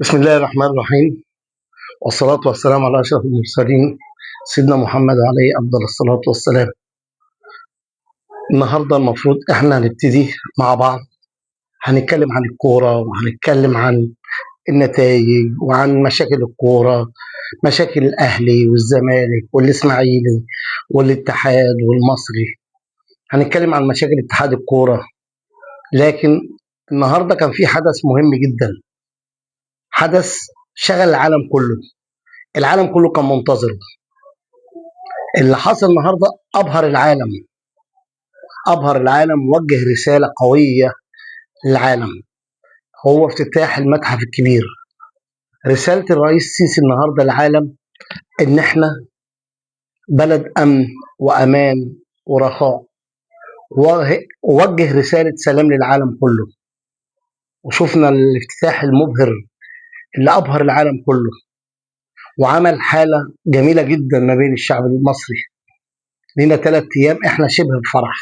بسم الله الرحمن الرحيم، والصلاة والسلام على أشرف المرسلين سيدنا محمد عليه أفضل الصلاة والسلام. النهاردة المفروض إحنا هنبتدي مع بعض، هنتكلم عن الكورة وهنتكلم عن النتائج وعن مشاكل الكورة، مشاكل الأهلي والزمالك والإسماعيلي والاتحاد والمصري. هنتكلم عن مشاكل اتحاد الكورة. لكن النهاردة كان في حدث مهم جدا، حدث شغل العالم كله. العالم كله كان منتظره. اللي حصل النهارده أبهر العالم، وجه رسالة قوية للعالم. هو افتتاح المتحف الكبير. رسالة الرئيس السيسي النهارده للعالم إن إحنا بلد أمن وأمان ورخاء، ووجه رسالة سلام للعالم كله. وشفنا الافتتاح المبهر اللي أبهر العالم كله، وعمل حالة جميلة جدا ما بين الشعب المصري. لينا 3 أيام إحنا شبه بفرح.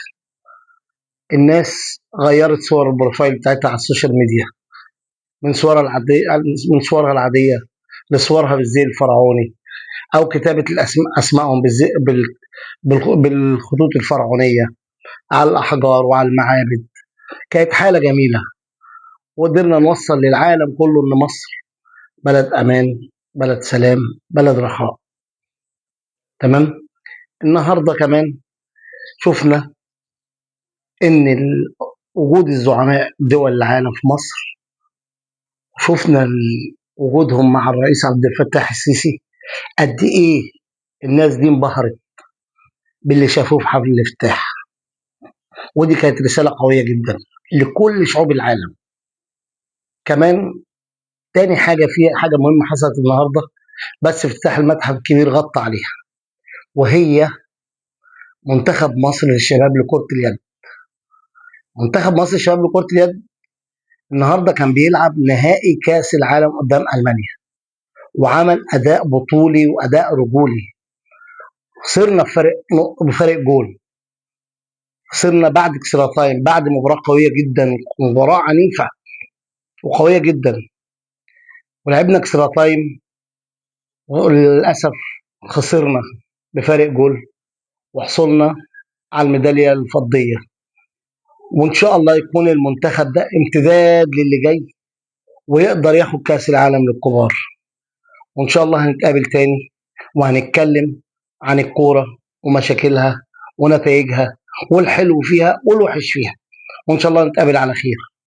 الناس غيرت صور البروفايل بتاعتها على السوشيال ميديا، من صورها العادية لصورها بالزي الفرعوني، أو كتابة أسمائهم بالخطوط الفرعونية على الأحجار وعلى المعابد. كانت حالة جميلة، وقدرنا نوصل للعالم كله إن مصر بلد أمان، بلد سلام، بلد رخاء. تمام. النهاردة كمان شفنا إن وجود الزعماء دول العالم في مصر، شفنا وجودهم مع الرئيس عبد الفتاح السيسي، قد إيه الناس دي انبهرت باللي شافوه في حفل الافتتاح. ودي كانت رسالة قوية جدا لكل شعوب العالم. كمان تاني حاجة، فيها حاجة مهمة حصلت النهاردة، بس افتتاح المتحف الكبير غطى عليها، وهي منتخب مصر للشباب لكرة اليد. منتخب مصر للشباب لكرة اليد النهاردة كان بيلعب نهائي كأس العالم قدام ألمانيا، وعمل أداء بطولي وأداء رجولي. خسرنا بفرق جول، خسرنا بعد اكسترا تايم، بعد مباراة قوية جدا، مباراة عنيفة وقوية جدا، ولعبنا اكسترا تايم وللأسف خسرنا بفارق جول، وحصلنا على الميدالية الفضية. وإن شاء الله يكون المنتخب ده امتداد للي جاي، ويقدر ياخد كأس العالم للكبار. وإن شاء الله هنتقابل تاني، وهنتكلم عن الكورة ومشاكلها ونتائجها، والحلو فيها والوحش فيها. وإن شاء الله نتقابل على خير.